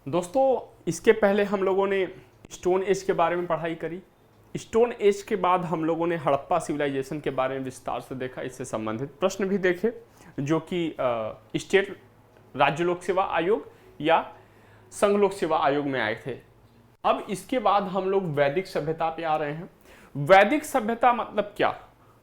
दोस्तों, इसके पहले हम लोगों ने स्टोन एज के बारे में पढ़ाई करी। स्टोन एज के बाद हम लोगों ने हड़प्पा सिविलाइजेशन के बारे में विस्तार से देखा, इससे संबंधित प्रश्न भी देखे जो कि स्टेट राज्य लोक सेवा आयोग या संघ लोक सेवा आयोग में आए थे। अब इसके बाद हम लोग वैदिक सभ्यता पे आ रहे हैं। वैदिक सभ्यता मतलब क्या?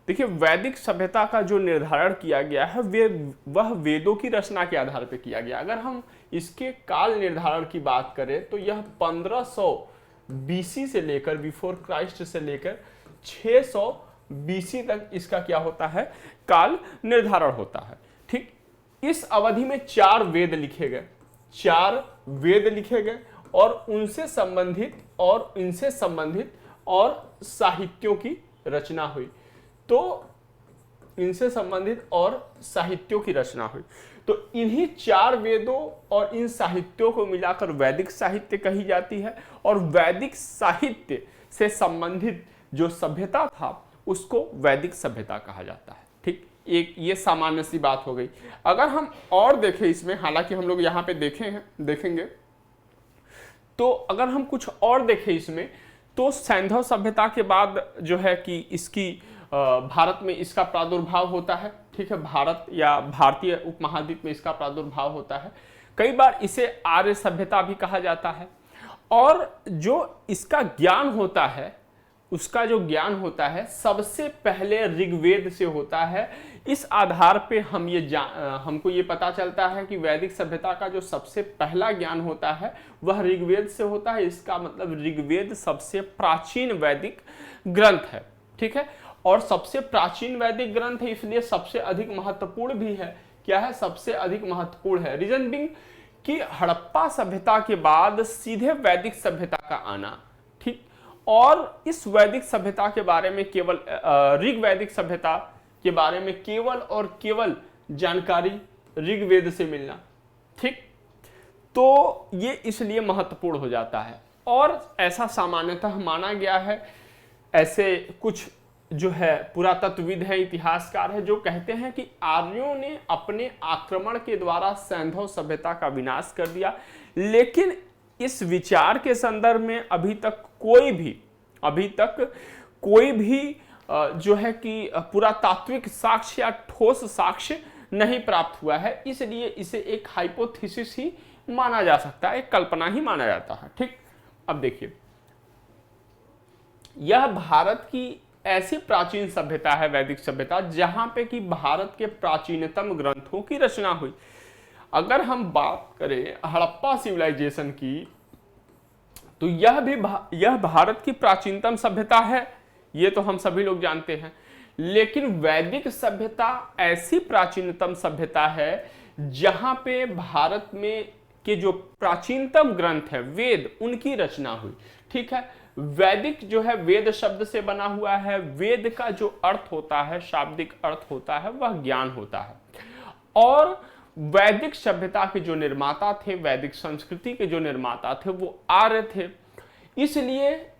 देखिए, वैदिक सभ्यता का जो निर्धारण किया गया है वह वेदों की रचना के आधार पर किया गया। अगर हम इसके काल निर्धारण की बात करें तो यह 1500 बीसी से लेकर, बिफोर क्राइस्ट से लेकर 600 बीसी तक इसका क्या होता है, काल निर्धारण होता है। ठीक, इस अवधि में 4 वेद लिखे गए, 4 वेद लिखे गए और उनसे संबंधित और साहित्यों की रचना हुई। तो इनसे संबंधित और साहित्यों की रचना हुई। तो इन्हीं 4 वेदों और इन साहित्यों को मिलाकर वैदिक साहित्य कही जाती है। और वैदिक साहित्य से संबंधित जो सभ्यता था उसको वैदिक सभ्यता कहा जाता है। ठीक, एक ये सामान्य सी बात हो गई। अगर हम और देखें इसमें, हालांकि हम लोग यहाँ पे देखेंगे, तो अगर हम कुछ और देखें इसमें, तो सैंधव सभ्यता के बाद जो है कि इसकी भारत में इसका प्रादुर्भाव होता है। ठीक है, भारत या भारतीय उपमहाद्वीप में इसका प्रादुर्भाव होता है। कई बार इसे आर्य सभ्यता भी कहा जाता है। और जो इसका ज्ञान होता है, उसका जो ज्ञान होता है सबसे पहले ऋग्वेद से होता है। इस आधार पे हमको ये पता चलता है कि वैदिक सभ्यता का जो सबसे पहला ज्ञान होता है वह ऋग्वेद से होता है। इसका मतलब ऋग्वेद सबसे प्राचीन वैदिक ग्रंथ है। ठीक है, और सबसे प्राचीन वैदिक ग्रंथ है, इसलिए सबसे अधिक महत्वपूर्ण भी है। क्या है? सबसे अधिक महत्वपूर्ण है। रीजन बिंग कि हड़प्पा सभ्यता के बाद सीधे वैदिक सभ्यता का आना। ठीक, और इस वैदिक सभ्यता के बारे में केवल ऋग्वैदिक सभ्यता के बारे में केवल और केवल जानकारी ऋग्वेद से मिलना। ठीक, तो ये इसलिए महत्वपूर्ण हो जाता है। और ऐसा सामान्यतः माना गया है, ऐसे कुछ जो है पुरातत्वविद हैं, इतिहासकार हैं, जो कहते हैं कि आर्यों ने अपने आक्रमण के द्वारा सैंधव सभ्यता का विनाश कर दिया। लेकिन इस विचार के संदर्भ में अभी तक कोई भी जो है कि पुरातात्विक साक्ष्य या ठोस साक्ष्य नहीं प्राप्त हुआ है। इसलिए इसे एक हाइपोथेसिस ही माना जा सकता है, एक कल्पना ही माना जाता है। ठीक, अब देखिए, यह भारत की ऐसी प्राचीन सभ्यता है, वैदिक सभ्यता, जहां पे कि भारत के प्राचीनतम ग्रंथों की रचना हुई। अगर हम बात करें हड़प्पा सिविलाइजेशन की, तो यह भारत की प्राचीनतम सभ्यता है, ये तो हम सभी लोग जानते हैं। लेकिन वैदिक सभ्यता ऐसी प्राचीनतम सभ्यता है जहां पे भारत में के जो प्राचीनतम ग्रंथ है, वेद, उनकी रचना हुई। ठीक है, वैदिक जो है वेद शब्द से बना हुआ है। वेद का जो अर्थ होता है, शाब्दिक अर्थ होता है, वह ज्ञान होता है। और वैदिक सभ्यता के जो निर्माता थे, वैदिक संस्कृति के जो निर्माता थे, वो आर्य थे। इसलिए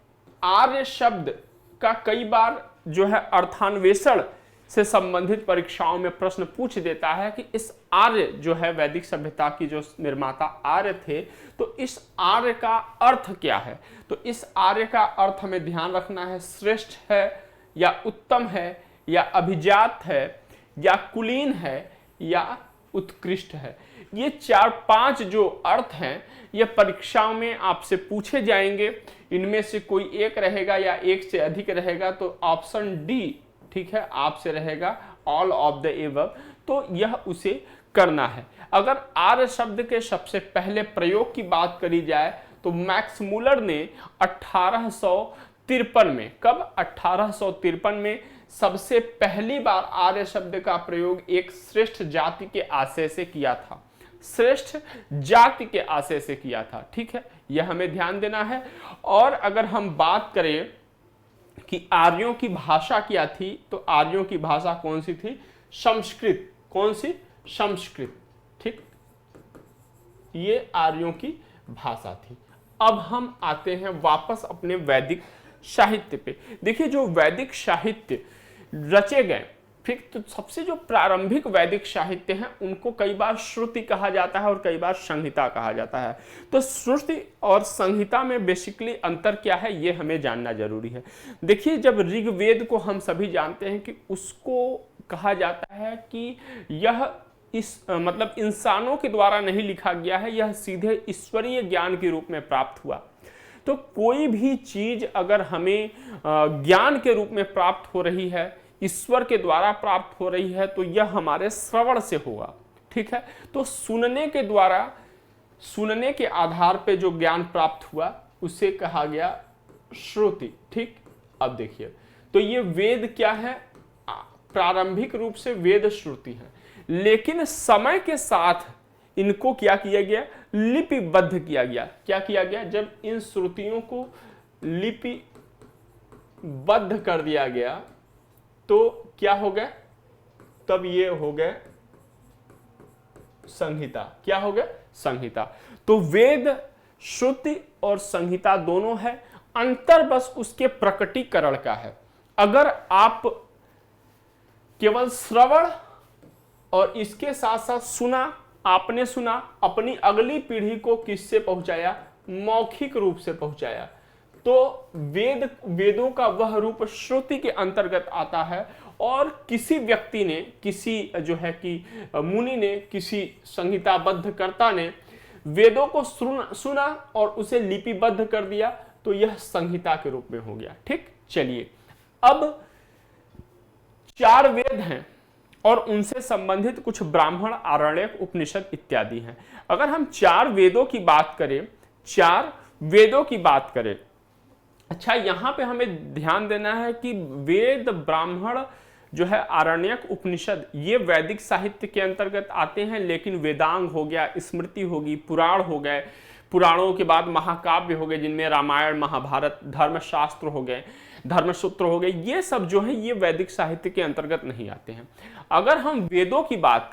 आर्य शब्द का कई बार जो है अर्थान्वेषण से संबंधित परीक्षाओं में प्रश्न पूछ देता है कि इस आर्य जो है, वैदिक सभ्यता की जो निर्माता आर्य थे, तो इस आर्य का अर्थ क्या है? तो इस आर्य का अर्थ हमें ध्यान रखना है, श्रेष्ठ है या उत्तम है या अभिजात है या कुलीन है या उत्कृष्ट है। ये 4-5 जो अर्थ हैं, ये परीक्षाओं में आपसे पूछे जाएंगे। इनमें से कोई एक रहेगा या एक से अधिक रहेगा, तो ऑप्शन डी, ठीक है, आपसे रहेगा ऑल ऑफ द एबव। तो यह उसे करना है। अगर आर्य शब्द के सबसे पहले प्रयोग की बात करी जाए तो मैक्स मूलर ने 1853 में, कब? 1853 में सबसे पहली बार आर्य शब्द का प्रयोग एक श्रेष्ठ जाति के आशय से किया था। श्रेष्ठ जाति के आशय से किया था। ठीक है, यह हमें ध्यान देना है। और अगर हम बात करें कि आर्यों की भाषा क्या थी, तो आर्यों की भाषा कौन सी थी? संस्कृत। कौन सी? संस्कृत। ठीक, ये आर्यों की भाषा थी। अब हम आते हैं वापस अपने वैदिक साहित्य पे। देखिए, जो वैदिक साहित्य रचे गए, ठीक। तो सबसे जो प्रारंभिक वैदिक साहित्य हैं उनको कई बार श्रुति कहा जाता है और कई बार संहिता कहा जाता है। तो श्रुति और संहिता में बेसिकली अंतर क्या है ये हमें जानना जरूरी है। देखिए, जब ऋग्वेद को हम सभी जानते हैं कि उसको कहा जाता है कि यह मतलब इंसानों के द्वारा नहीं लिखा गया है, यह सीधे ईश्वरीय ज्ञान के रूप में प्राप्त हुआ। तो कोई भी चीज अगर हमें ज्ञान के रूप में प्राप्त हो रही है, ईश्वर के द्वारा प्राप्त हो रही है, तो यह हमारे श्रवण से होगा। ठीक है। तो सुनने के द्वारा, सुनने के आधार पे जो ज्ञान प्राप्त हुआ उसे कहा गया श्रुति। ठीक। अब देखिए, तो ये वेद क्या है? प्रारंभिक रूप से वेद श्रुति है, लेकिन समय के साथ इनको क्या किया गया? लिपिबद्ध किया गया। क्या किया गया? जब इन श्रुतियों को लिपिबद्ध कर दिया गया तो क्या हो गया? तब ये हो गए संहिता। क्या हो गया? संहिता। तो वेद, श्रुति और संहिता दोनों है, अंतर बस उसके प्रकटीकरण का है। अगर आप केवल श्रवण और इसके साथ साथ सुना, आपने सुना, अपनी अगली पीढ़ी को किससे पहुंचाया? मौखिक रूप से पहुंचाया, तो वेदों का वह रूप श्रुति के अंतर्गत आता है। और किसी व्यक्ति ने, किसी जो है कि मुनि ने, किसी संहिताबद्ध कर्ता ने वेदों को सुना और उसे लिपिबद्ध कर दिया, तो यह संहिता के रूप में हो गया। ठीक। चलिए, अब 4 वेद हैं और उनसे संबंधित कुछ ब्राह्मण, आरण्यक, उपनिषद इत्यादि हैं। अगर हम 4 वेदों की बात करें, 4 वेदों की बात करें, अच्छा यहां पे हमें ध्यान देना है कि वेद, ब्राह्मण जो है, आरण्यक, उपनिषद, ये वैदिक साहित्य के अंतर्गत आते हैं, लेकिन वेदांग हो गया, स्मृति होगी, पुराण हो गए, पुराणों के बाद महाकाव्य हो गए जिनमें रामायण, महाभारत, धर्मशास्त्र हो गए, धर्मसूत्र हो गए, ये सब जो है ये वैदिक साहित्य के अंतर्गत नहीं आते हैं। अगर हम वेदों की बात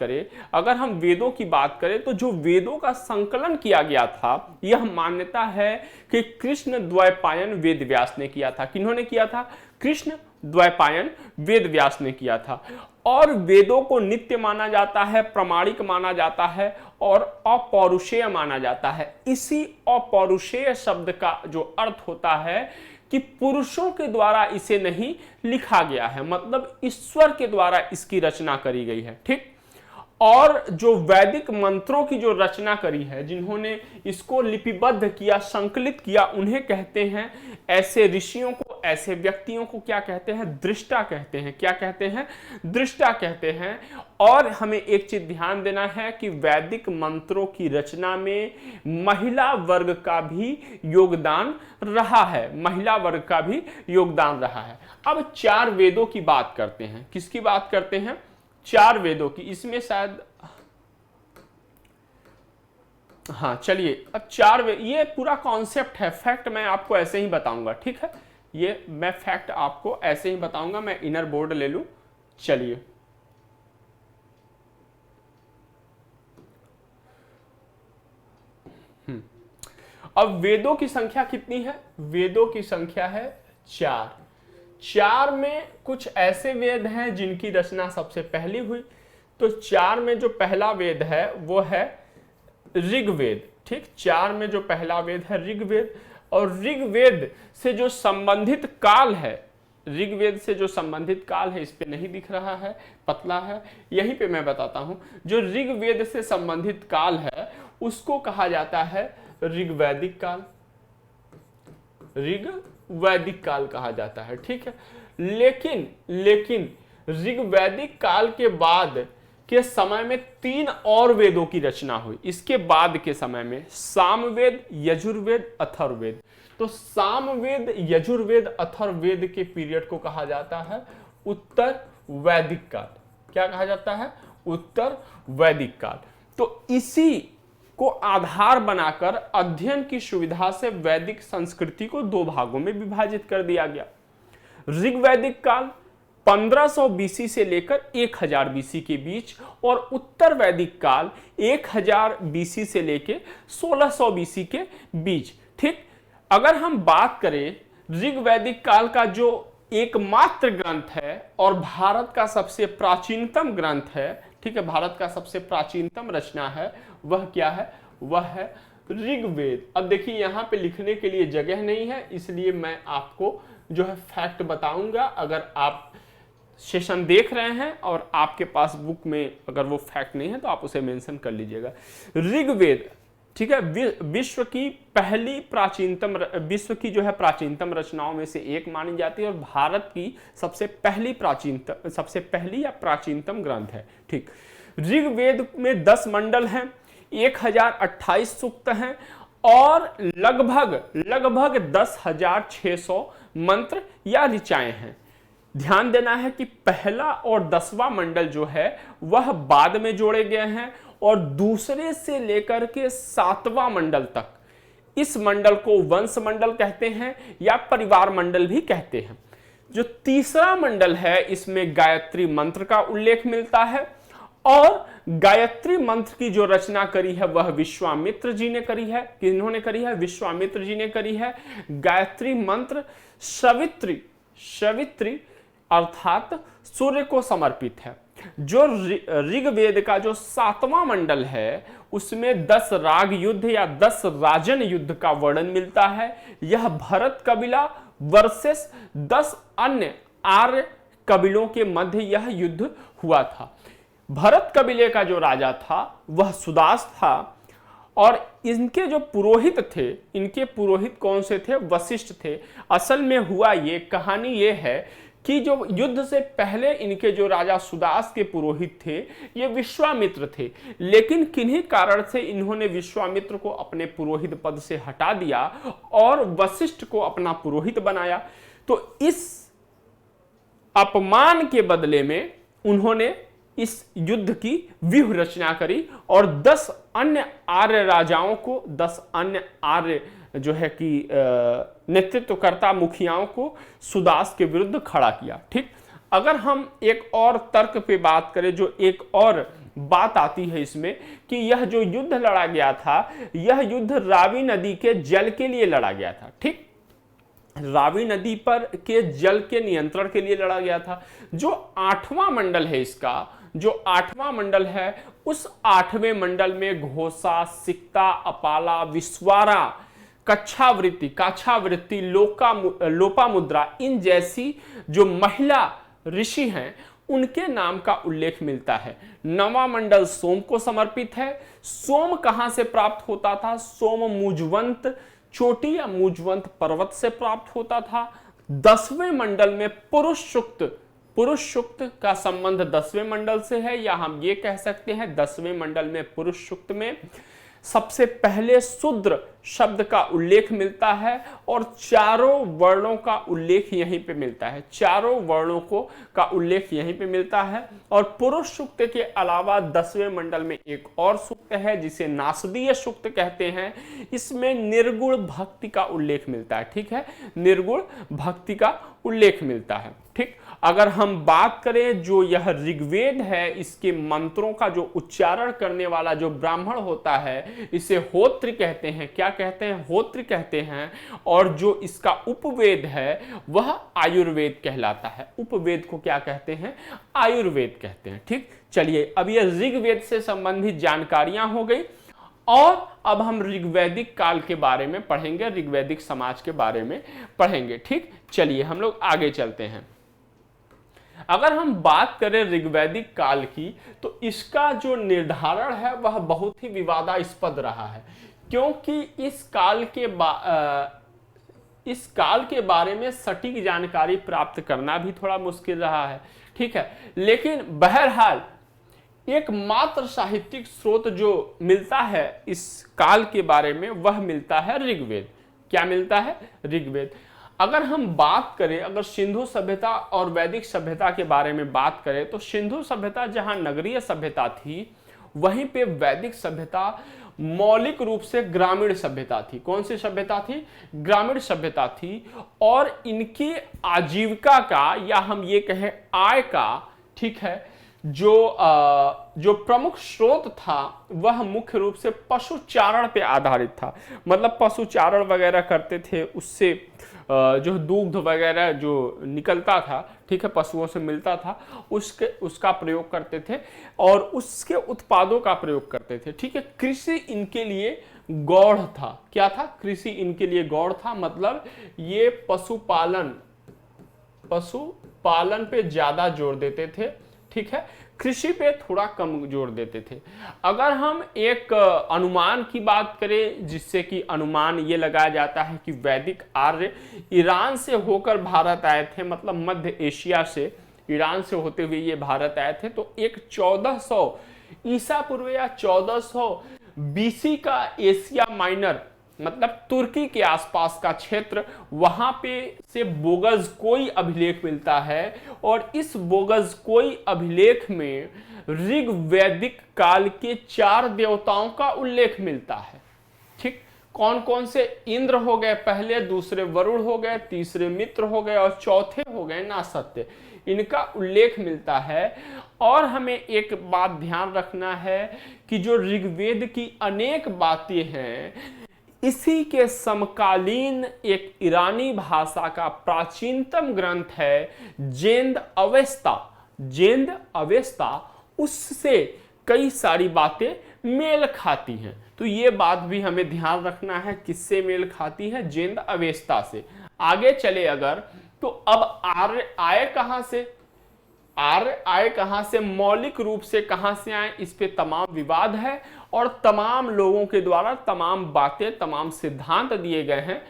करें, तो जो वेदों का संकलन किया गया था, यह मान्यता है कि कृष्ण द्वैपायन वेद व्यास ने किया था। किन्होंने किया था? कृष्ण द्वैपायन वेद व्यास ने किया था। और वेदों को नित्य माना जाता है, प्रामाणिक माना जाता है और अपौरुषेय माना जाता है। इसी अपौरुषेय शब्द का जो अर्थ होता है कि पुरुषों के द्वारा इसे नहीं लिखा गया है, मतलब ईश्वर के द्वारा इसकी रचना करी गई है। ठीक। और जो वैदिक मंत्रों की जो रचना करी है, जिन्होंने इसको लिपिबद्ध किया, संकलित किया, उन्हें कहते हैं, ऐसे ऋषियों को, ऐसे व्यक्तियों को क्या कहते हैं? दृष्टा कहते हैं। क्या कहते हैं? दृष्टा कहते हैं। और हमें एक चीज ध्यान देना है कि वैदिक मंत्रों की रचना में महिला वर्ग का भी योगदान रहा है, महिला वर्ग का भी योगदान रहा है। अब 4 वेदों की बात करते हैं। किसकी बात करते हैं? 4 वेदों की। इसमें शायद, हाँ चलिए, अब 4 वेद, ये पूरा कॉन्सेप्ट है, फैक्ट मैं आपको ऐसे ही बताऊंगा। ठीक है, ये मैं फैक्ट आपको ऐसे ही बताऊंगा। मैं इनर बोर्ड ले लूं। चलिए, अब वेदों की संख्या कितनी है? वेदों की संख्या है 4। 4 में कुछ ऐसे वेद हैं जिनकी रचना सबसे पहली हुई। तो 4 में जो पहला वेद है वो है ऋग्वेद। ठीक। 4 में जो पहला वेद है ऋग्वेद, और ऋग्वेद से जो संबंधित काल है, ऋग्वेद से जो संबंधित काल है, इस पे नहीं दिख रहा है, पतला है, यहीं पे मैं बताता हूं। जो ऋग्वेद से संबंधित काल है उसको कहा जाता है ऋग्वैदिक काल। ऋग्वैदिक काल कहा जाता है। ठीक है। लेकिन ऋग्वैदिक काल के बाद के समय में 3 और वेदों की रचना हुई। इसके बाद के समय में सामवेद, यजुर्वेद, अथर्ववेद। तो सामवेद, यजुर्वेद, अथर्ववेद के पीरियड को कहा जाता है उत्तर वैदिक काल। क्या कहा जाता है? उत्तर वैदिक काल। तो इसी को आधार बनाकर अध्ययन की सुविधा से वैदिक संस्कृति को 2 भागों में विभाजित कर दिया गया। ऋग्वैदिक काल 1500 बीसी से लेकर 1000 बीसी के बीच, और उत्तर वैदिक काल 1000 बीसी से लेकर 1600 बीसी के बीच। ठीक। अगर हम बात करें ऋग्वैदिक काल का जो एकमात्र ग्रंथ है और भारत का सबसे प्राचीनतम ग्रंथ है, ठीक है, भारत का सबसे प्राचीनतम रचना है, वह क्या है, वह है ऋग्वेद। अब देखिए यहाँ पे लिखने के लिए जगह नहीं है, इसलिए मैं आपको जो है फैक्ट बताऊंगा। अगर आप सेशन देख रहे हैं और आपके पास बुक में अगर वो फैक्ट नहीं है तो आप उसे मेंशन कर लीजिएगा। ऋग्वेद, ठीक है, विश्व की पहली प्राचीनतम, विश्व की जो है प्राचीनतम रचनाओं में से एक मानी जाती है और भारत की सबसे पहली या प्राचीनतम ग्रंथ है। ठीक, ऋग्वेद में 10 मंडल हैं, 1028 सूक्त हैं और लगभग 10,600 मंत्र या ऋचाएं हैं। ध्यान देना है कि पहला और 10वां मंडल जो है वह बाद में जोड़े गए हैं और दूसरे से लेकर के 7वां मंडल तक, इस मंडल को वंश मंडल कहते हैं या परिवार मंडल भी कहते हैं। जो तीसरा मंडल है इसमें गायत्री मंत्र का उल्लेख मिलता है और गायत्री मंत्र की जो रचना करी है वह विश्वामित्र जी ने करी है। किन्होंने करी है? विश्वामित्र जी ने करी है। गायत्री मंत्र सवित्री अर्थात सूर्य को समर्पित है। जो ऋग्वेद का जो 7वां मंडल है उसमें 10 राग युद्ध या 10 राजन युद्ध का वर्णन मिलता है। यह भरत कबीला वर्सेस 10 अन्य आर्य कबीलों के मध्य यह युद्ध हुआ था। भरत कबीले का जो राजा था वह सुदास था और इनके जो पुरोहित थे, इनके पुरोहित कौन से थे? वशिष्ठ थे। असल में हुआ ये, कहानी ये है कि जो युद्ध से पहले इनके जो राजा सुदास के पुरोहित थे ये विश्वामित्र थे, लेकिन किन्हीं कारण से इन्होंने विश्वामित्र को अपने पुरोहित पद से हटा दिया और वशिष्ठ को अपना पुरोहित बनाया। तो इस अपमान के बदले में उन्होंने इस युद्ध की व्यूह रचना करी और 10 अन्य आर्य राजाओं को, 10 अन्य आर्य जो है कि नेतृत्वकर्ता मुखियाओं को सुदास के विरुद्ध खड़ा किया। ठीक, अगर हम एक और तर्क पे बात करें, जो एक और बात आती है इसमें कि यह जो युद्ध लड़ा गया था यह युद्ध रावी नदी के जल के लिए लड़ा गया था। ठीक, रावी नदी पर के जल के नियंत्रण के लिए लड़ा गया था। जो 8वां मंडल है इसका, जो 8वां मंडल है उस 8वें मंडल में घोषा, सिक्ता, अपाला, विश्वारा, काछावृत्ति, लोपामुद्रा, इन जैसी जो महिला ऋषि हैं उनके नाम का उल्लेख मिलता है। 9वां मंडल सोम को समर्पित है। सोम कहां से प्राप्त होता था? सोम मुजवंत चोटी या मुजवंत पर्वत से प्राप्त होता था। 10वें मंडल में पुरुष सूक्त का संबंध 10वें मंडल से है, या हम ये कह सकते हैं 10वें मंडल में पुरुष सूक्त में सबसे पहले शूद्र शब्द का उल्लेख मिलता है और चारों वर्णों का उल्लेख यहीं पे मिलता है। चारों वर्णों का उल्लेख यहीं पे मिलता है। और पुरुष सूक्त के अलावा 10वें मंडल में एक और सूक्त है जिसे नासदीय सूक्त कहते हैं। इसमें निर्गुण भक्ति का उल्लेख मिलता है। ठीक है, निर्गुण भक्ति का उल्लेख मिलता है। ठीक, अगर हम बात करें जो यह ऋग्वेद है, इसके मंत्रों का जो उच्चारण करने वाला जो ब्राह्मण होता है इसे होत्र कहते हैं। क्या कहते हैं? होत्र कहते हैं। और जो इसका उपवेद है वह आयुर्वेद कहलाता है। उपवेद को क्या कहते हैं? आयुर्वेद कहते हैं। ठीक, चलिए अब ये ऋग्वेद से संबंधित जानकारियां हो गई और अब हम ऋग्वैदिक काल के बारे में पढ़ेंगे, ऋग्वैदिक समाज के बारे में पढ़ेंगे। ठीक, चलिए हम लोग आगे चलते हैं। अगर हम बात करें ऋग्वैदिक काल की तो इसका जो निर्धारण है वह बहुत ही विवादास्पद रहा है, क्योंकि इस काल के बारे में सटीक जानकारी प्राप्त करना भी थोड़ा मुश्किल रहा है। ठीक है, लेकिन बहरहाल एकमात्र साहित्यिक स्रोत जो मिलता है इस काल के बारे में वह मिलता है ऋग्वेद। क्या मिलता है? ऋग्वेद। अगर हम बात करें, अगर सिंधु सभ्यता और वैदिक सभ्यता के बारे में बात करें तो सिंधु सभ्यता जहां नगरीय सभ्यता थी वहीं पे वैदिक सभ्यता मौलिक रूप से ग्रामीण सभ्यता थी। कौन सी सभ्यता थी? ग्रामीण सभ्यता थी। और इनकी आजीविका का या हम ये कहें आय का, ठीक है, जो प्रमुख स्रोत था वह मुख्य रूप से पशुचारण पे आधारित था। मतलब पशुचारण वगैरह करते थे, उससे जो दूध वगैरह जो निकलता था, ठीक है, पशुओं से मिलता था, उसका प्रयोग करते थे और उसके उत्पादों का प्रयोग करते थे। ठीक है, कृषि इनके लिए गौड़ था। क्या था? कृषि इनके लिए गौड़ था। मतलब ये पशुपालन पे ज्यादा जोर देते थे। ठीक है, कृषि पे थोड़ा कम जोर देते थे। अगर हम एक अनुमान की बात करें, जिससे कि अनुमान ये लगाया जाता है कि वैदिक आर्य ईरान से होकर भारत आए थे, मतलब मध्य एशिया से ईरान से होते हुए ये भारत आए थे, तो एक 1400 ईसा पूर्व या 1400 बीसी का एशिया माइनर, मतलब तुर्की के आसपास का क्षेत्र, वहां पे से बोगज कोई अभिलेख मिलता है और इस बोगज कोई अभिलेख में ऋग वैदिक काल के 4 देवताओं का उल्लेख मिलता है। ठीक, कौन कौन से? इंद्र हो गए पहले, दूसरे वरुण हो गए, तीसरे मित्र हो गए और चौथे हो गए नासत्य। इनका उल्लेख मिलता है। और हमें एक बात ध्यान रखना है कि जो ऋग्वेद की अनेक बातें हैं, इसी के समकालीन एक ईरानी भाषा का प्राचीनतम ग्रंथ है जेंद अवेस्ता, उससे कई सारी बातें मेल खाती हैं। तो ये बात भी हमें ध्यान रखना है, किससे मेल खाती है? जेंद अवेस्ता से। आगे चले अगर, तो अब आर्य आए कहां से? आर्य आए कहां से? मौलिक रूप से कहां से आए, इस पे तमाम विवाद है और तमाम लोगों के द्वारा तमाम बातें, तमाम सिद्धांत दिए गए हैं।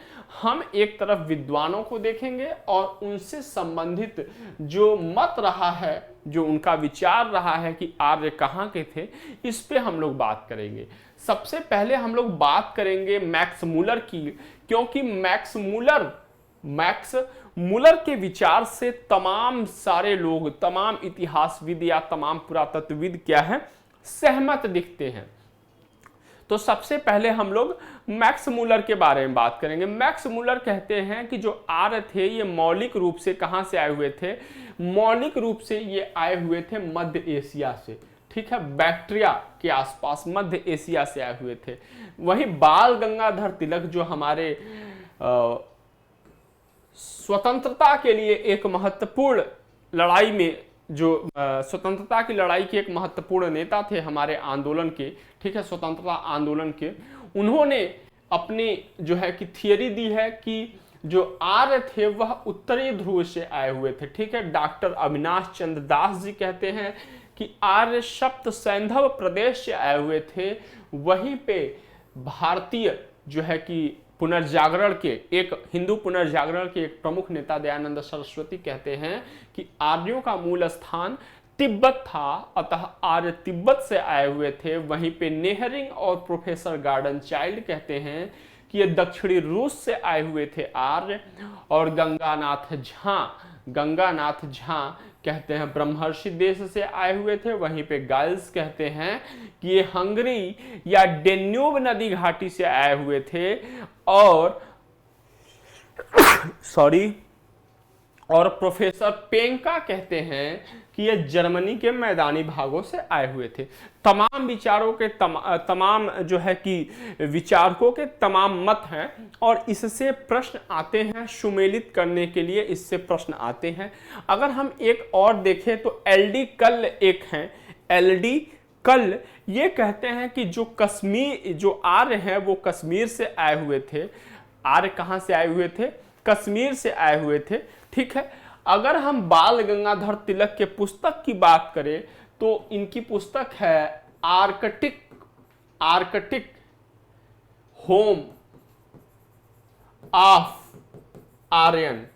हम एक तरफ विद्वानों को देखेंगे और उनसे संबंधित जो मत रहा है, जो उनका विचार रहा है कि आर्य कहाँ के थे, इस पे हम लोग बात करेंगे। सबसे पहले हम लोग बात करेंगे मैक्स मूलर की, क्योंकि मैक्स मूलर के विचार से तमाम सारे लोग, तमाम इतिहासविद या तमाम पुरातत्वविद क्या है, सहमत दिखते हैं। तो सबसे पहले हम लोग मैक्स मूलर के बारे में बात करेंगे। मैक्स मूलर कहते हैं कि जो आर्य थे ये मौलिक रूप से कहां से आए हुए थे? मौलिक रूप से ये आए हुए थे मध्य एशिया से। ठीक है, बैक्ट्रिया के आसपास मध्य एशिया से आए हुए थे। वहीं बाल गंगाधर तिलक जो हमारे स्वतंत्रता के लिए एक महत्वपूर्ण लड़ाई में, जो स्वतंत्रता की लड़ाई के एक महत्वपूर्ण नेता थे हमारे आंदोलन के, ठीक है, स्वतंत्रता आंदोलन के, उन्होंने अपनी जो है कि थियरी दी है कि जो आर्य थे वह उत्तरी ध्रुव से आए हुए थे। ठीक है, डॉक्टर अविनाश चंद्र दास जी कहते हैं कि आर्य सप्त सैंधव प्रदेश से आए हुए थे। वहीं पे भारतीय जो है कि पुनर्जागरण के एक हिंदू पुनर्जागरण के एक प्रमुख नेता दयानंद सरस्वती कहते हैं कि आर्यों का मूल स्थान तिब्बत था, अतः आर्य तिब्बत से आए हुए थे। वहीं पे नेहरिंग और प्रोफेसर गार्डन चाइल्ड कहते हैं कि ये दक्षिणी रूस से आए हुए थे आर्य। और गंगानाथ झा कहते हैं ब्रह्मर्षि देश से आए हुए थे। वहीं पे गाइल्स कहते हैं कि ये हंगरी या डेन्यूब नदी घाटी से आए हुए थे। और प्रोफेसर पेंका कहते हैं कि ये जर्मनी के मैदानी भागों से आए हुए थे। तमाम विचारों के तमाम जो है कि विचारकों के तमाम मत हैं और इससे प्रश्न आते हैं, सुमेलित करने के लिए इससे प्रश्न आते हैं। अगर हम एक और देखें तो एलडी कल एक हैं, एलडी कल ये कहते हैं कि जो आर्य हैं वो कश्मीर से आए हुए थे। आर्य कहाँ से आए हुए थे? कश्मीर से आए हुए थे। ठीक है, अगर हम बाल गंगाधर तिलक के पुस्तक की बात करें तो इनकी पुस्तक है Arctic home of Aryan,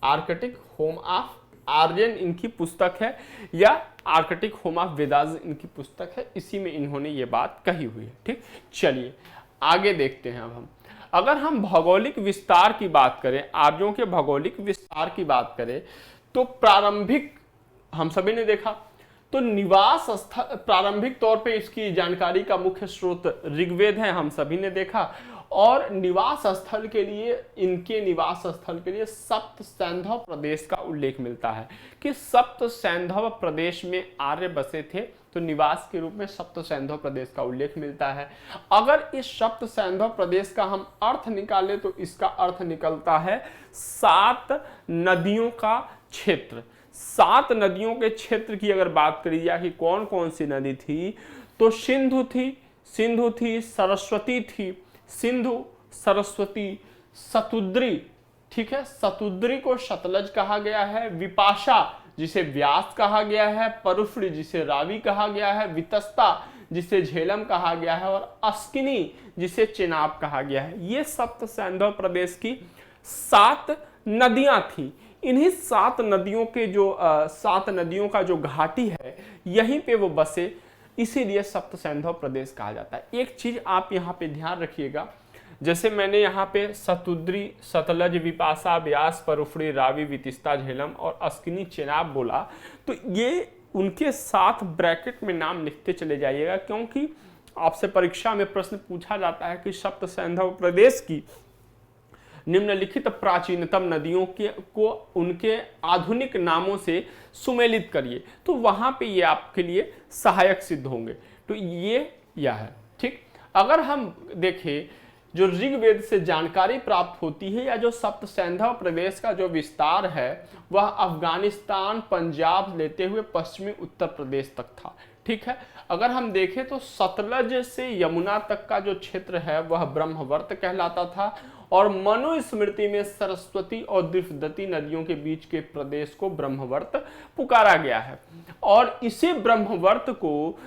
Arctic home of Aryan इनकी पुस्तक है, या आर्कटिक होम ऑफ वेदास इनकी पुस्तक है। इसी में इन्होंने ये बात कही हुई है। ठीक, चलिए आगे देखते हैं। अब अगर हम भौगोलिक विस्तार की बात करें, आर्यों के भौगोलिक विस्तार की बात करें, तो प्रारंभिक हम सभी ने देखा तो निवास स्थल, प्रारंभिक तौर पे इसकी जानकारी का मुख्य स्रोत ऋग्वेद है, हम सभी ने देखा। और निवास स्थल के लिए, इनके निवास स्थल के लिए सप्त सैंधव प्रदेश का उल्लेख मिलता है कि सप्त सैंधव प्रदेश में आर्य बसे थे, तो निवास के रूप में सप्त सैंधव प्रदेश का उल्लेख मिलता है। अगर इस सप्त सैंधव प्रदेश का हम अर्थ निकालें तो इसका अर्थ निकलता है 7 नदियों का क्षेत्र। 7 नदियों के क्षेत्र की अगर बात करी जाए कि कौन कौन सी नदी थी, तो सिंधु थी, सरस्वती थी, सिंधु, सरस्वती, सतुद्री, ठीक है, सतुद्री को सतलज कहा गया है, विपाशा जिसे व्यास कहा गया है, परुष्णी जिसे रावी कहा गया है, वितस्ता जिसे झेलम कहा गया है, और अस्किनी जिसे चेनाब कहा गया है। ये सप्त सैंधव प्रदेश की 7 नदियां थी। इन्हीं 7 नदियों के जो 7 नदियों का जो घाटी है, यहीं पे वो बसे, इसीलिए सप्त सैंधव प्रदेश कहा जाता है। एक चीज आप यहाँ पे ध्यान रखिएगा, जैसे मैंने यहाँ पे सतुद्री, सतलज, विपाशा, व्यास, परुष्णी, रावी, वितिस्ता, झेलम और अस्किनी, चेनाब बोला, तो ये उनके साथ ब्रैकेट में नाम लिखते चले जाइएगा, क्योंकि आपसे परीक्षा में प्रश्न पूछा जाता है कि सप्त सैंधव प्रदेश की निम्नलिखित प्राचीनतम नदियों को उनके आधुनिक नामों से सुमेलित करिए, तो वहां पे ये आपके लिए सहायक सिद्ध होंगे। तो ये यह है, ठीक। अगर हम देखें जो ऋग्वेद से जानकारी प्राप्त होती है, या जो सप्त सैंधव प्रदेश का जो विस्तार है वह अफगानिस्तान, पंजाब लेते हुए पश्चिमी उत्तर प्रदेश तक था, ठीक है। अगर हम देखें तो सतलज से यमुना तक का जो क्षेत्र है वह ब्रह्मवर्त कहलाता था, और मनुस्मृति में सरस्वती और द्विपदती नदियों के बीच के प्रदेश को ब्रह्मवर्त पुकारा गया है, और इसी ब्रह्मवर्त को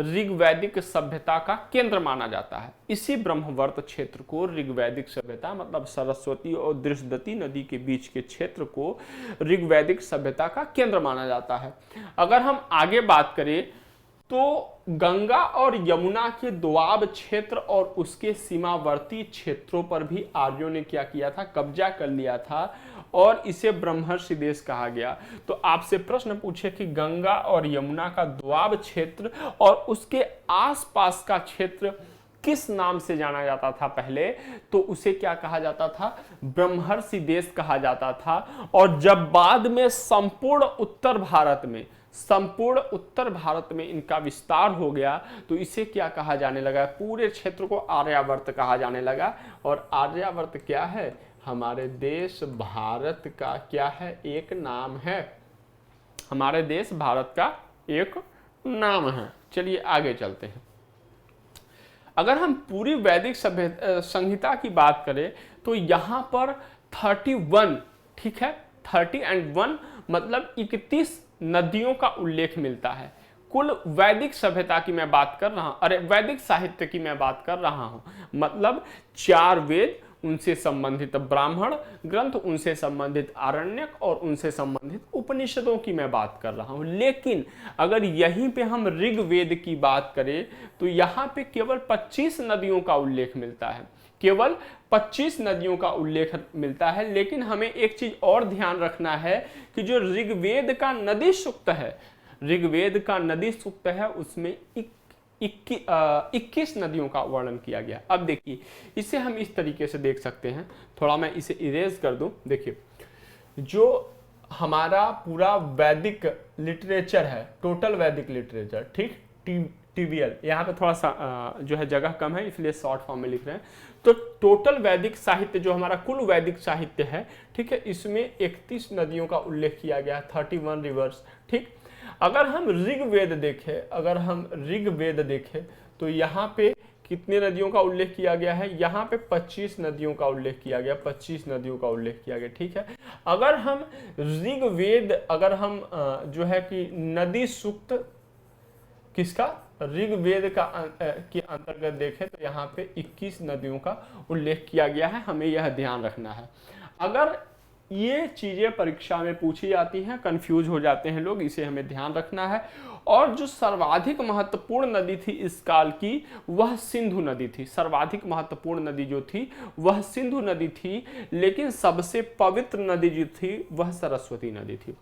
ऋग्वैदिक सभ्यता का केंद्र माना जाता है। इसी ब्रह्मवर्त क्षेत्र को ऋग्वैदिक सभ्यता, मतलब सरस्वती और द्विपदती नदी के बीच के क्षेत्र को ऋग्वैदिक सभ्यता का केंद्र माना जाता है। अगर हम आगे बात करें तो गंगा और यमुना के दोआब क्षेत्र और उसके सीमावर्ती क्षेत्रों पर भी आर्यों ने क्या किया था, कब्जा कर लिया था, और इसे ब्रह्मर्षि देश कहा गया। तो आपसे प्रश्न पूछे कि गंगा और यमुना का दोआब क्षेत्र और उसके आसपास का क्षेत्र किस नाम से जाना जाता था पहले, तो उसे क्या कहा जाता था, ब्रह्मर्षि देश कहा जाता था। और जब बाद में संपूर्ण उत्तर भारत में इनका विस्तार हो गया, तो इसे क्या कहा जाने लगा, पूरे क्षेत्र को आर्यावर्त कहा जाने लगा। और आर्यावर्त क्या है, हमारे देश भारत का क्या है, एक नाम है, हमारे देश भारत का एक नाम है। चलिए आगे चलते हैं। अगर हम पूरी वैदिक संहिता की बात करें तो यहां पर 31, ठीक है, 31 मतलब 31 नदियों का उल्लेख मिलता है। कुल वैदिक सभ्यता की मैं बात कर रहा हूं, वैदिक साहित्य की मैं बात कर रहा हूं, मतलब 4 वेद, उनसे संबंधित ब्राह्मण ग्रंथ, उनसे संबंधित आरण्यक और उनसे संबंधित उपनिषदों की मैं बात कर रहा हूं। लेकिन अगर यहीं पे हम ऋग्वेद की बात करें तो यहां पे केवल 25 नदियों का उल्लेख मिलता है, केवल 25 नदियों का उल्लेख मिलता है। लेकिन हमें एक चीज और ध्यान रखना है कि जो ऋग्वेद का नदी सूक्त है, उसमें 21 नदियों का वर्णन किया गया। अब देखिए, इसे हम इस तरीके से देख सकते हैं, थोड़ा मैं इसे इरेज कर दूं। देखिए, जो हमारा पूरा वैदिक लिटरेचर है, टोटल वैदिक लिटरेचर, ठीक, TVL, यहाँ पे थोड़ा सा जो है जगह कम है, इसलिए शॉर्ट फॉर्म में लिख रहे हैं। तो टोटल वैदिक साहित्य जो हमारा कुल वैदिक साहित्य है, ठीक है, इसमें 31 नदियों का उल्लेख किया गया, 31 रिवर्स, ठीक। अगर हम ऋग्वेद देखें तो यहाँ पे कितने नदियों का उल्लेख किया गया है, यहाँ पे 25 नदियों का उल्लेख किया गया, 25 नदियों का उल्लेख किया गया, ठीक है। अगर हम जो है कि नदी सूक्त किसका, ऋग्वेद का के अंतर्गत देखें तो यहाँ पे 21 नदियों का उल्लेख किया गया है, हमें यह ध्यान रखना है। अगर ये चीजें परीक्षा में पूछी जाती हैं, कंफ्यूज हो जाते हैं लोग, इसे हमें ध्यान रखना है। और जो सर्वाधिक महत्वपूर्ण नदी थी इस काल की, वह सिंधु नदी थी। सर्वाधिक महत्वपूर्ण नदी जो थी वह सिंधु नदी थी, लेकिन सबसे पवित्र नदी जो थी वह सरस्वती नदी थी।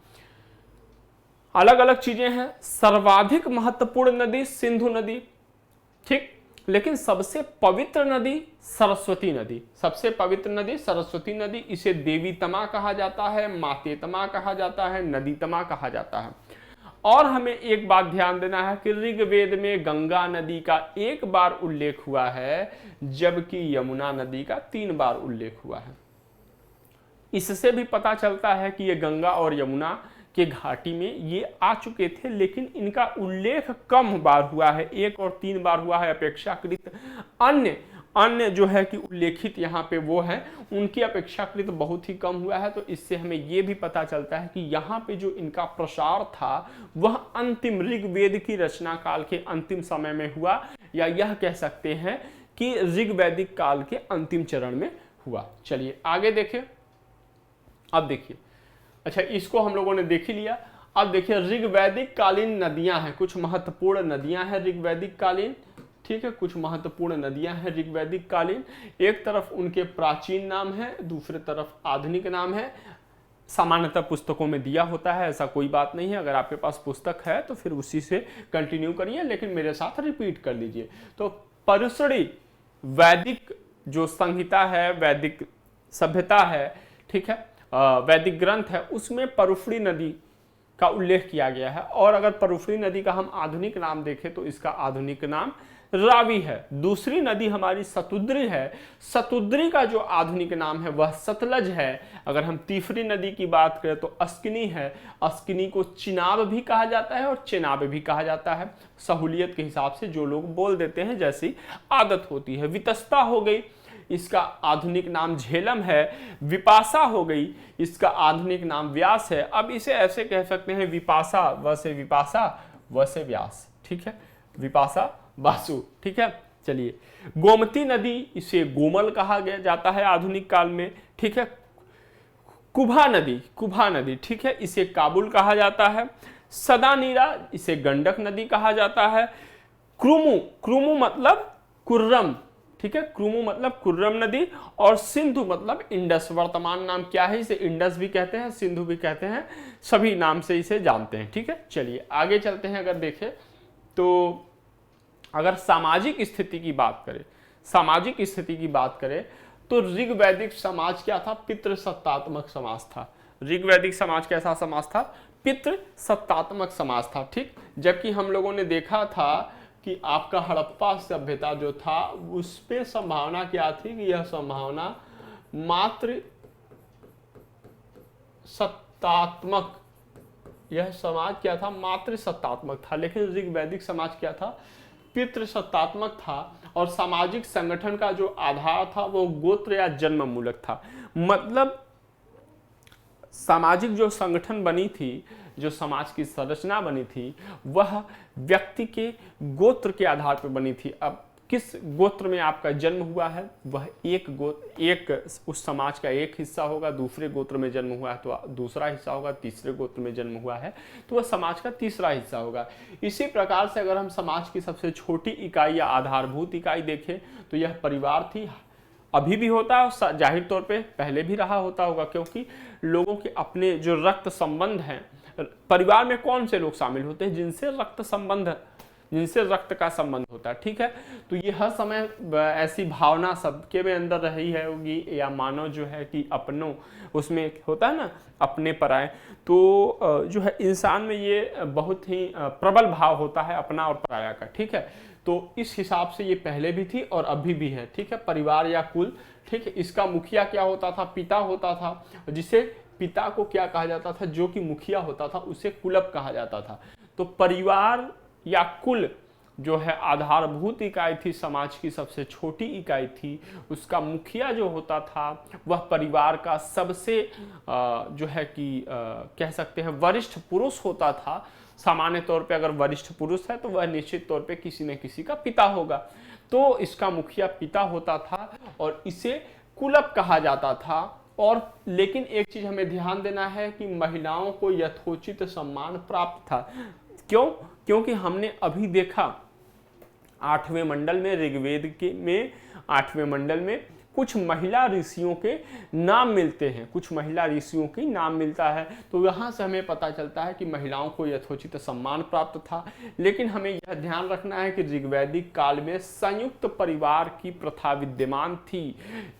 अलग अलग चीजें हैं। सर्वाधिक महत्वपूर्ण नदी सिंधु नदी, ठीक, लेकिन सबसे पवित्र नदी सरस्वती नदी, सबसे पवित्र नदी सरस्वती नदी। इसे देवी तमा कहा जाता है, माते तमा कहा जाता है, नदी तमा कहा जाता है। और हमें एक बात ध्यान देना है कि ऋग्वेद में गंगा नदी का 1 बार उल्लेख हुआ है, जबकि यमुना नदी का 3 बार उल्लेख हुआ है। इससे भी पता चलता है कि ये गंगा और यमुना के घाटी में ये आ चुके थे, लेकिन इनका उल्लेख कम बार हुआ है, 1 और 3 बार हुआ है अपेक्षाकृत। अन्य जो है कि उल्लेखित यहाँ पे वो है, उनकी अपेक्षाकृत बहुत ही कम हुआ है। तो इससे हमें ये भी पता चलता है कि यहाँ पे जो इनका प्रसार था वह अंतिम ऋग्वेद की रचना काल के अंतिम समय में हुआ, या यह कह सकते हैं कि ऋग्वैदिक काल के अंतिम चरण में हुआ। चलिए आगे देखें। अब देखिए, अच्छा इसको हम लोगों ने देख ही लिया। अब देखिए ऋग्वैदिक कालीन नदियां हैं, कुछ महत्वपूर्ण नदियां हैं ऋग्वैदिक कालीन, ठीक है, कुछ महत्वपूर्ण नदियां हैं ऋग्वैदिक कालीन। एक तरफ उनके प्राचीन नाम है, दूसरे तरफ आधुनिक नाम है। सामान्यतः पुस्तकों में दिया होता है, ऐसा कोई बात नहीं है। अगर आपके पास पुस्तक है तो फिर उसी से कंटिन्यू करिए, लेकिन मेरे साथ रिपीट कर लीजिए। तो परुशड़ी वैदिक जो संहिता है, वैदिक सभ्यता है, ठीक है, वैदिक ग्रंथ है, उसमें परुशड़ी नदी का उल्लेख किया गया है। और अगर परुशड़ी नदी का हम आधुनिक नाम देखें तो इसका आधुनिक नाम रावी है। दूसरी नदी हमारी सतुद्री है, सतुद्री का जो आधुनिक नाम है वह सतलज है। अगर हम तीसरी नदी की बात करें तो अस्किनी है, अस्किनी को चिनाब भी कहा जाता है और चेनाब भी कहा जाता है, सहूलियत के हिसाब से जो लोग बोल देते हैं, जैसी आदत होती है। वितस्ता हो गई, इसका आधुनिक नाम झेलम है। विपाशा हो गई, इसका आधुनिक नाम व्यास है। अब इसे ऐसे कह सकते हैं विपाशा व से विपाशा व से व्यास, ठीक है, विपाशा वासु, ठीक है। चलिए गोमती नदी, इसे गोमल कहा गया जाता है आधुनिक काल में, ठीक है। कुभा नदी, ठीक है, इसे काबुल कहा जाता है। सदानीरा, इसे गंडक नदी कहा जाता है। क्रुमु मतलब कुर्रम, ठीक है, क्रुमु मतलब कुर्रम नदी। और सिंधु मतलब इंडस, वर्तमान नाम क्या है, इसे इंडस भी कहते हैं, सिंधु भी कहते हैं, सभी नाम से इसे जानते हैं, ठीक है। चलिए आगे चलते हैं। अगर देखें तो अगर सामाजिक स्थिति की बात करें तो ऋग्वैदिक समाज क्या था, पितृसत्तात्मक समाज था। ऋग्वैदिक समाज कैसा समाज था, पितृसत्तात्मक समाज था, ठीक। जबकि हम लोगों ने देखा था कि आपका हड़प्पा सभ्यता जो था उस पे संभावना क्या थी कि यह संभावना मात्र सत्तात्मक, यह समाज क्या था, मात्र सत्तात्मक था। लेकिन ऋग्वैदिक समाज क्या था, पितृसत्तात्मक था। और सामाजिक संगठन का जो आधार था वो गोत्र या जन्म मूलक था। मतलब सामाजिक जो संगठन बनी थी, जो समाज की संरचना बनी थी, वह व्यक्ति के गोत्र के आधार पर बनी थी। अब किस गोत्र में आपका जन्म हुआ है, वह एक उस समाज का एक हिस्सा होगा। दूसरे गोत्र में जन्म हुआ है तो दूसरा हिस्सा होगा। तीसरे गोत्र में जन्म हुआ है तो वह समाज का तीसरा हिस्सा होगा। इसी प्रकार से अगर हम समाज की सबसे छोटी इकाई या आधारभूत इकाई देखें तो यह परिवार थी। अभी भी होता है, जाहिर तौर पे पहले भी रहा होता होगा, क्योंकि लोगों के अपने जो रक्त संबंध हैं, परिवार में कौन से लोग शामिल होते हैं, जिनसे रक्त का संबंध होता है, ठीक है। तो ये हर समय ऐसी भावना सबके में अंदर रही है होगी, या मानव जो है कि अपनों, उसमें होता है ना अपने पराए, तो जो है इंसान में ये बहुत ही प्रबल भाव होता है अपना और पराया का, ठीक है। तो इस हिसाब से ये पहले भी थी और अभी भी है, ठीक है। परिवार या कुल, ठीक है। इसका मुखिया क्या होता था, पिता होता था, जिसे पिता को क्या कहा जाता था, जो कि मुखिया होता था उसे कुलप कहा जाता था। तो परिवार या कुल जो है आधारभूत इकाई थी, समाज की सबसे छोटी इकाई थी। उसका मुखिया जो होता था वह परिवार का सबसे जो है कि कह सकते हैं वरिष्ठ पुरुष होता था। सामान्य तौर पे अगर वरिष्ठ पुरुष है तो वह निश्चित तौर पे किसी न किसी का पिता होगा। तो इसका मुखिया पिता होता था और इसे कुलप कहा जाता था। और लेकिन एक चीज हमें ध्यान देना है कि महिलाओं को यथोचित सम्मान प्राप्त था। क्यों? क्योंकि हमने अभी देखा 8वें मंडल में, ऋग्वेद के में 8वें मंडल में कुछ महिला ऋषियों के नाम मिलते हैं, कुछ महिला ऋषियों की नाम मिलता है। तो यहाँ से हमें पता चलता है कि महिलाओं को यथोचित सम्मान प्राप्त था। लेकिन हमें यह ध्यान रखना है कि ऋग्वैदिक काल में संयुक्त परिवार की प्रथा विद्यमान थी।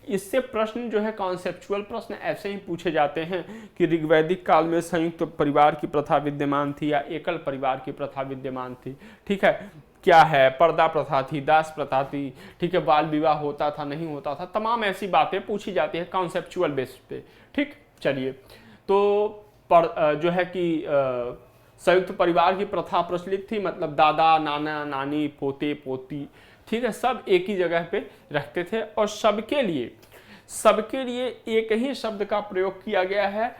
इससे प्रश्न जो है कॉन्सेप्चुअल प्रश्न ऐसे ही पूछे जाते हैं कि ऋग्वैदिक काल में संयुक्त परिवार की प्रथा विद्यमान थी या एकल परिवार की प्रथा विद्यमान थी। ठीक है, क्या है, पर्दा प्रथा थी, दास प्रथा थी, ठीक है, बाल विवाह होता था नहीं होता था, तमाम ऐसी बातें पूछी जाती है कॉन्सेप्चुअल बेस पे। ठीक, चलिए, तो जो है कि संयुक्त परिवार की प्रथा प्रचलित थी, मतलब दादा नाना नानी पोते पोती, ठीक है, सब एक ही जगह पे रखते थे और सबके लिए एक ही शब्द का प्रयोग किया गया है,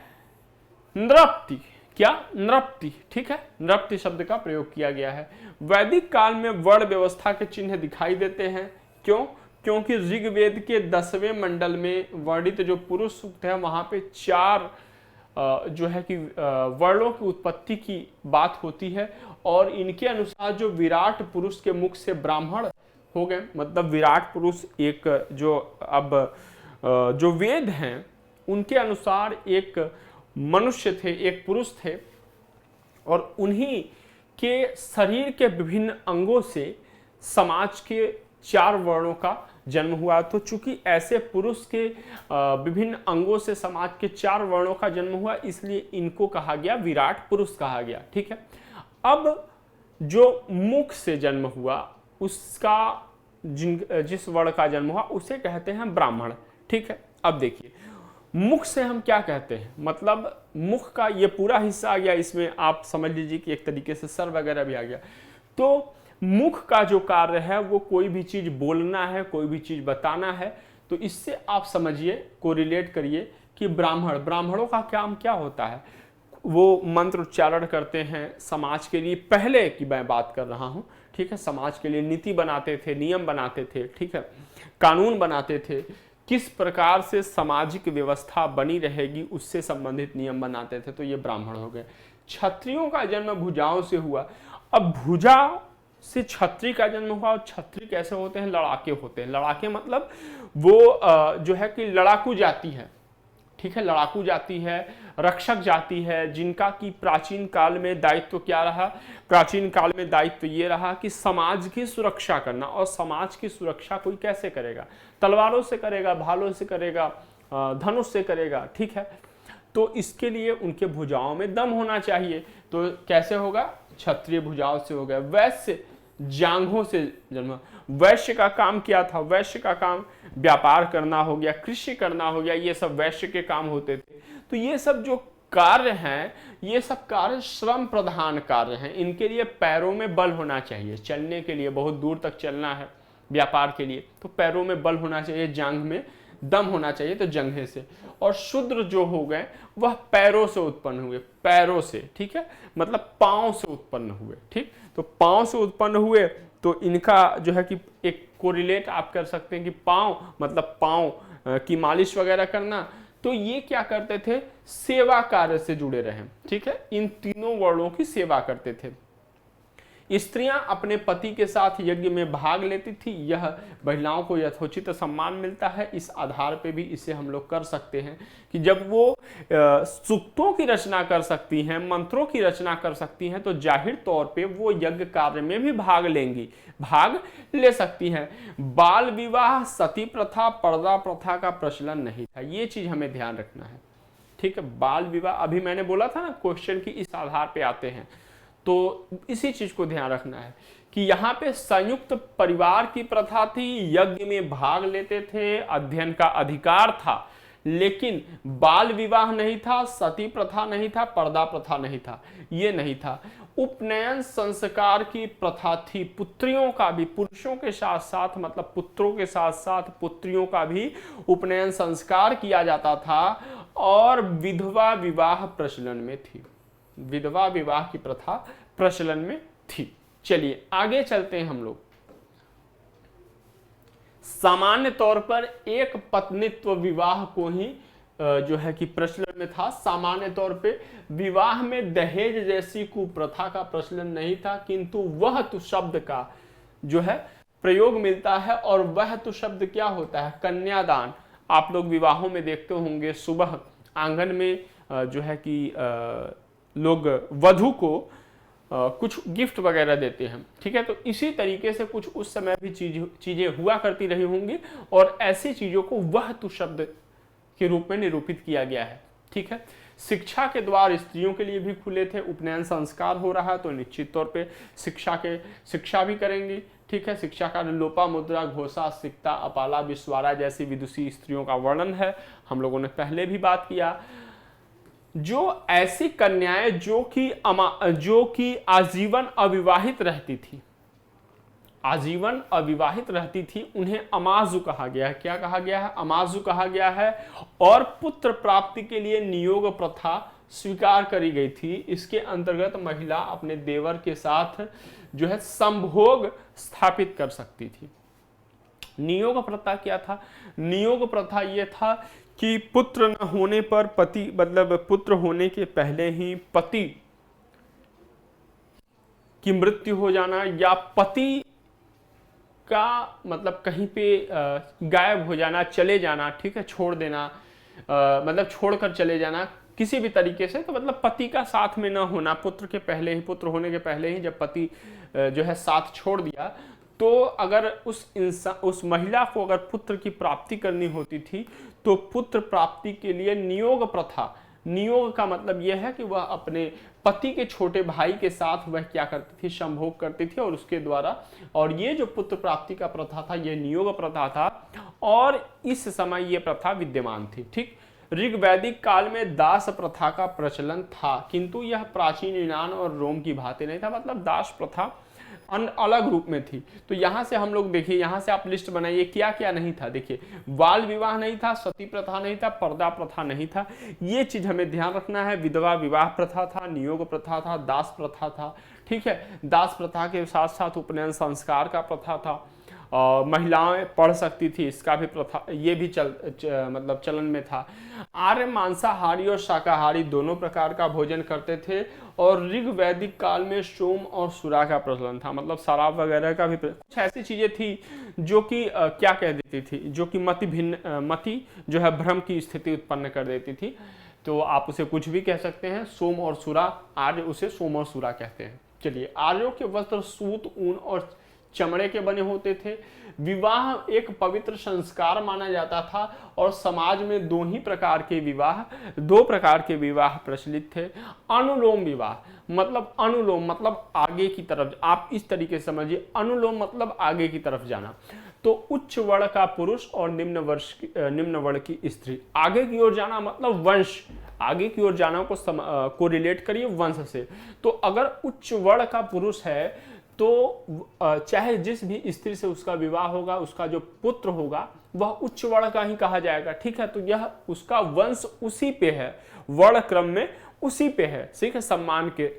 नृप्ति। क्या? नृप्ति। ठीक है, नृप्ति शब्द का प्रयोग किया गया है। वैदिक काल में वर्ण व्यवस्था के चिन्ह दिखाई देते हैं। क्यों? क्योंकि ऋग्वेद के 10वें मंडल में वर्णित जो पुरुष सूक्त है वहां पे 4 जो है कि वर्णों की उत्पत्ति की बात होती है और इनके अनुसार जो विराट पुरुष के मुख से ब्राह्मण हो गए, मतलब विराट पुरुष एक जो अब जो वेद हैं उनके अनुसार एक मनुष्य थे, एक पुरुष थे और उन्हीं के शरीर के विभिन्न अंगों से समाज के 4 वर्णों का जन्म हुआ। तो चूंकि ऐसे पुरुष के विभिन्न अंगों से समाज के 4 वर्णों का जन्म हुआ, इसलिए इनको कहा गया विराट पुरुष कहा गया। ठीक है, अब जो मुख से जन्म हुआ उसका जिस वर्ण का जन्म हुआ उसे कहते हैं ब्राह्मण। ठीक है, अब देखिए मुख से हम क्या कहते हैं, मतलब मुख का ये पूरा हिस्सा आ गया, इसमें आप समझ लीजिए कि एक तरीके से सर वगैरह भी आ गया। तो मुख का जो कार्य है वो कोई भी चीज बोलना है, कोई भी चीज बताना है। तो इससे आप समझिए, कोरिलेट करिए कि ब्राह्मणों का काम क्या होता है, वो मंत्र उच्चारण करते हैं समाज के लिए, पहले की मैं बात कर रहा हूं। ठीक है, समाज के लिए नीति बनाते थे, नियम बनाते थे, ठीक है, कानून बनाते थे, किस प्रकार से सामाजिक व्यवस्था बनी रहेगी उससे संबंधित नियम बनाते थे। तो ये ब्राह्मण हो गए। क्षत्रियों का जन्म भुजाओं से हुआ। अब भुजा से क्षत्रिय का जन्म हुआ और क्षत्रिय कैसे होते हैं? लड़ाके होते हैं। लड़ाके मतलब वो जो है कि लड़ाकू जाति है। ठीक है, लड़ाकू जाति है, रक्षक जाति है, जिनका कि प्राचीन काल में दायित्व क्या रहा? प्राचीन काल में दायित्व ये रहा कि समाज की सुरक्षा करना। और समाज की सुरक्षा कोई कैसे करेगा? तलवारों से करेगा, भालों से करेगा, धनुष से करेगा। ठीक है, तो इसके लिए उनके भुजाओं में दम होना चाहिए। तो कैसे होगा? क्षत्रिय भुजाओं से हो गया। वैश्य जांघों से जन्म। वैश्य का काम क्या था? वैश्य का काम व्यापार करना हो गया, कृषि करना हो गया, ये सब वैश्य के काम होते थे। तो ये सब जो कार्य हैं, ये सब कार्य श्रम प्रधान कार्य हैं। इनके लिए पैरों में बल होना चाहिए, चलने के लिए बहुत दूर तक चलना है व्यापार के लिए, तो पैरों में बल होना चाहिए, जांघ में दम होना चाहिए, तो जंघे से। और शूद्र जो हो गए वह पैरों से उत्पन्न हुए, पैरों से। ठीक है, मतलब पांव से उत्पन्न हुए। ठीक, तो पांव से उत्पन्न हुए तो इनका जो है कि एक कोरिलेट आप कर सकते हैं कि पांव मतलब पांव की मालिश वगैरह करना। तो ये क्या करते थे? सेवा कार्य से जुड़े रहे। ठीक है, इन तीनों वर्णों की सेवा करते थे। स्त्रियां अपने पति के साथ यज्ञ में भाग लेती थी। यह महिलाओं को यथोचित सम्मान मिलता है। इस आधार पे भी इसे हम लोग कर सकते हैं कि जब वो सूक्तों की रचना कर सकती हैं, मंत्रों की रचना कर सकती हैं, तो जाहिर तौर पे वो यज्ञ कार्य में भी भाग लेंगी, भाग ले सकती हैं। बाल विवाह, सती प्रथा, पर्दा प्रथा का प्रचलन नहीं था। ये चीज हमें ध्यान रखना है। ठीक है, बाल विवाह अभी मैंने बोला था ना, क्वेश्चन की इस आधार पे आते हैं, तो इसी चीज को ध्यान रखना है कि यहाँ पे संयुक्त परिवार की प्रथा थी, यज्ञ में भाग लेते थे, अध्ययन का अधिकार था, लेकिन बाल विवाह नहीं था, सती प्रथा नहीं था, पर्दा प्रथा नहीं था, ये नहीं था। उपनयन संस्कार की प्रथा थी। पुत्रियों का भी, पुरुषों के साथ साथ मतलब पुत्रों के साथ साथ पुत्रियों का भी उपनयन संस्कार किया जाता था। और विधवा विवाह प्रचलन में थी, विधवा विवाह की प्रथा प्रचलन में थी। चलिए आगे चलते हैं हम लोग। सामान्य तौर पर एक पत्नीत्व विवाह को ही जो है कि प्रचलन में था। सामान्य तौर पे विवाह में दहेज जैसी कुप्रथा का प्रचलन नहीं था, किंतु वह तो शब्द का जो है प्रयोग मिलता है, और वह तो शब्द क्या होता है, कन्यादान। आप लोग विवाहों में देखते होंगे सुबह आंगन में जो है कि लोग वधू को कुछ गिफ्ट वगैरह देते हैं, ठीक है। तो इसी तरीके से कुछ उस समय भी चीजें हुआ करती रही होंगी, और ऐसी चीजों को वह तो शब्द के रूप में निरूपित किया गया है, ठीक है। शिक्षा के द्वार स्त्रियों के लिए भी खुले थे। उपनयन संस्कार हो रहा है तो निश्चित तौर पे शिक्षा भी करेंगी, ठीक है। शिक्षा का लोपामुद्रा, घोषा, सिक्ता, अपाला, विश्वारा जैसी विदुषी स्त्रियों का वर्णन है, हम लोगों ने पहले भी बात किया। जो ऐसी कन्याएं जो कि आजीवन अविवाहित रहती थी, आजीवन अविवाहित रहती थी, उन्हें अमाजु कहा गया है। क्या कहा गया है, अमाजु कहा गया है। और पुत्र प्राप्ति के लिए नियोग प्रथा स्वीकार करी गई थी। इसके अंतर्गत महिला अपने देवर के साथ जो है संभोग स्थापित कर सकती थी। नियोग प्रथा क्या था, नियोग प्रथा यह था कि पुत्र न होने पर पति, मतलब पुत्र होने के पहले ही पति की मृत्यु हो जाना, या पति का मतलब कहीं पे गायब हो जाना, चले जाना, ठीक है, छोड़ देना, मतलब छोड़कर चले जाना किसी भी तरीके से। तो मतलब पति का साथ में ना होना, पुत्र के पहले ही, पुत्र होने के पहले ही जब पति जो है साथ छोड़ दिया, तो अगर उस महिला को अगर पुत्र की प्राप्ति करनी होती थी तो पुत्र प्राप्ति के लिए नियोग प्रथा, नियोग का मतलब यह है कि वह अपने पति के छोटे भाई के साथ वह क्या करती थी, संभोग करती थी, और उसके द्वारा, और ये जो पुत्र प्राप्ति का प्रथा था यह नियोग प्रथा था, और इस समय यह प्रथा विद्यमान थी, ठीक। ऋग्वैदिक काल में दास प्रथा का प्रचलन था, किंतु यह प्राचीन यूनान और रोम की भांति नहीं था। मतलब दास प्रथा अलग रूप में थी। तो यहां से हम लोग देखिए, यहां से आप लिस्ट बनाइए क्या क्या नहीं था। देखिए, बाल विवाह नहीं था, सती प्रथा नहीं था, पर्दा प्रथा नहीं था, ये चीज हमें ध्यान रखना है। विधवा विवाह प्रथा था, नियोग प्रथा था, दास प्रथा था, ठीक है। दास प्रथा के साथ साथ उपनयन संस्कार का प्रथा था, महिलाएं पढ़ सकती थी, इसका भी प्रथा, ये भी मतलब चलन में था। आर्य मांसाहारी और शाकाहारी दोनों प्रकार का भोजन करते थे, और ऋग्वैदिक काल में सोम और सुरा का प्रचलन था, मतलब शराब वगैरह का भी। कुछ ऐसी चीजें थी जो कि क्या कह देती थी, जो कि मति जो है भ्रम की स्थिति उत्पन्न कर देती थी। तो आप उसे कुछ भी कह सकते हैं, सोम और सुरा, आर्य उसे सोम और सुरा कहते हैं। चलिए, आर्यों के वस्त्र सूत, ऊन और चमड़े के बने होते थे। विवाह एक पवित्र संस्कार माना जाता था, और समाज में दो प्रकार के विवाह प्रचलित थे। अनुलोम विवाह, मतलब अनुलोम मतलब आगे की तरफ, आप इस तरीके से समझिए, अनुलोम मतलब आगे की तरफ जाना। तो उच्च वर्ण का पुरुष और निम्न वर्ण की स्त्री, आगे की ओर जाना मतलब वंश, आगे की ओर जाना को रिलेट करिए वंश से। तो अगर उच्च वर्ण का पुरुष है तो चाहे जिस भी स्त्री से उसका विवाह होगा, उसका जो पुत्र होगा वह उच्च वर्ण का ही कहा जाएगा, ठीक है। तो यह उसका वंश उसी पे है, वर्ण क्रम में उसी पे है, ठीक है, सम्मान के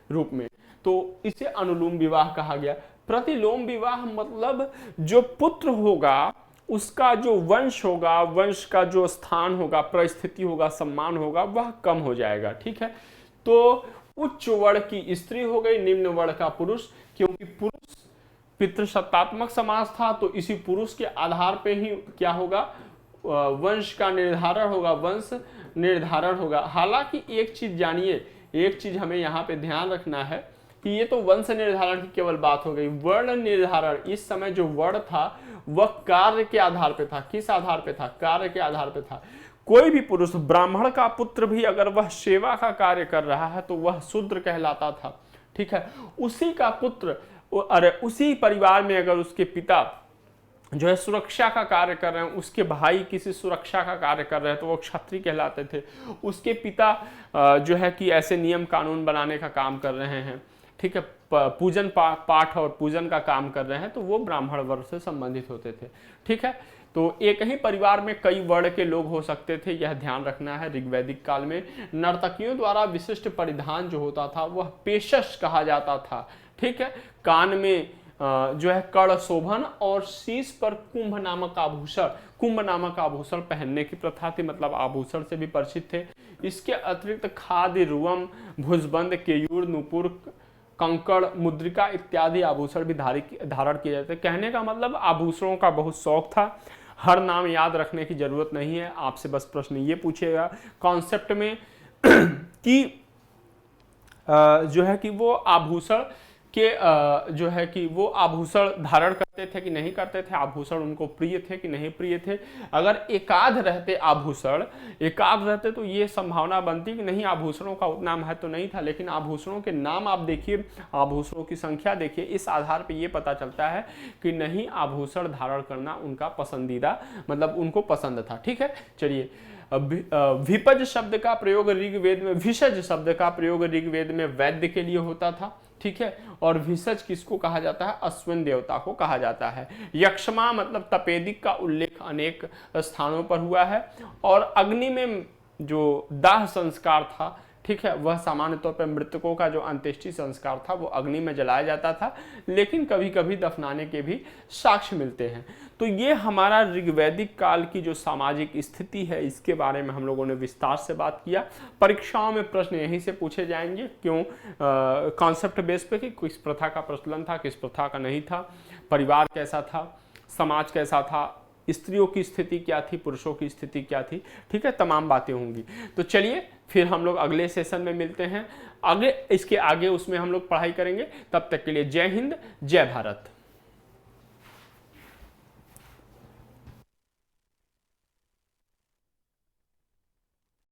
रूप में। तो इसे अनुलोम विवाह कहा गया। प्रतिलोम विवाह मतलब जो पुत्र होगा उसका जो वंश होगा, वंश का जो स्थान होगा, परिस्थिति होगा, सम्मान होगा, वह कम हो जाएगा, ठीक है। तो उच्च वर्ण की स्त्री हो गई, निम्न वर्ण का पुरुष, क्योंकि पुरुष पितृसत्तात्मक समाज था, तो इसी पुरुष के आधार पे ही क्या होगा, वंश का निर्धारण होगा, वंश निर्धारण होगा। हालांकि एक चीज जानिए, एक चीज हमें यहाँ पे ध्यान रखना है कि ये तो वंश निर्धारण की केवल बात हो गई। वर्ण निर्धारण, इस समय जो वर्ण था वह कार्य के आधार पे था। किस आधार पे था, कार्य के आधार पे था। कोई भी पुरुष, ब्राह्मण का पुत्र भी अगर वह सेवा का कार्य कर रहा है तो वह शूद्र कहलाता था, ठीक है। उसी का पुत्र, अरे उसी परिवार में अगर उसके पिता जो है सुरक्षा का कार्य कर रहे हैं, उसके भाई किसी सुरक्षा का कार्य कर रहे हैं तो वो क्षत्रिय कहलाते थे। उसके पिता जो है कि ऐसे नियम कानून बनाने का काम कर रहे हैं, ठीक है, पूजन पाठ और पूजन का काम कर रहे हैं, तो वो ब्राह्मण वर्ग से संबंधित होते थे, ठीक है। तो एक ही परिवार में कई वर्ण के लोग हो सकते थे, यह ध्यान रखना है। ऋग्वैदिक काल में नर्तकियों द्वारा विशिष्ट परिधान जो होता था वह पेशश कहा जाता था, ठीक है। कान में जो है कर्ण शोभन और शीश पर कुंभ नामक आभूषण पहनने की प्रथा थी, मतलब आभूषण से भी परिचित थे। इसके अतिरिक्त खाद्य, रुवम, भुजबंद, केयूर, नूपुर, कंकड़, मुद्रिका इत्यादि आभूषण भी धारण किए जाते हैं। कहने का मतलब आभूषणों का बहुत शौक था। हर नाम याद रखने की जरूरत नहीं है, आपसे बस प्रश्न ये पूछेगा कॉन्सेप्ट में कि जो है कि वो आभूषण के जो है कि वो आभूषण धारण करते थे कि नहीं करते थे, आभूषण उनको प्रिय थे कि नहीं प्रिय थे। अगर एकाध रहते आभूषण, एकाध रहते तो ये संभावना बनती कि नहीं आभूषणों का उतना महत्व तो नहीं था, लेकिन आभूषणों के नाम आप देखिए, आभूषणों की संख्या देखिए, इस आधार पर यह पता चलता है कि नहीं आभूषण धारण करना उनका पसंदीदा, मतलब उनको पसंद था। ठीक है, चलिए विपज शब्द का प्रयोग ऋग्वेद में, विषज शब्द का प्रयोग ऋग्वेद में वैद्य के लिए होता था। ठीक है, और विषज किसको कहा जाता है? अश्विन देवता को कहा जाता है। यक्षमा मतलब तपेदिक का उल्लेख अनेक स्थानों पर हुआ है। और अग्नि में जो दाह संस्कार था, ठीक है, वह सामान्य तौर पर मृतकों का जो अंत्येष्टि संस्कार था वो अग्नि में जलाया जाता था, लेकिन कभी कभी दफनाने के भी साक्ष्य मिलते हैं। तो ये हमारा ऋग्वैदिक काल की जो सामाजिक स्थिति है इसके बारे में हम लोगों ने विस्तार से बात किया। परीक्षाओं में प्रश्न यहीं से पूछे जाएंगे, क्यों? कॉन्सेप्ट बेस पे कि किस प्रथा का प्रचलन था, किस प्रथा का नहीं था, परिवार कैसा था, समाज कैसा था, स्त्रियों की स्थिति क्या थी, पुरुषों की स्थिति क्या थी। ठीक है, तमाम बातें होंगी। तो चलिए फिर हम लोग अगले सेशन में मिलते हैं, आगे इसके आगे उसमें हम लोग पढ़ाई करेंगे। तब तक के लिए जय हिंद, जय भारत।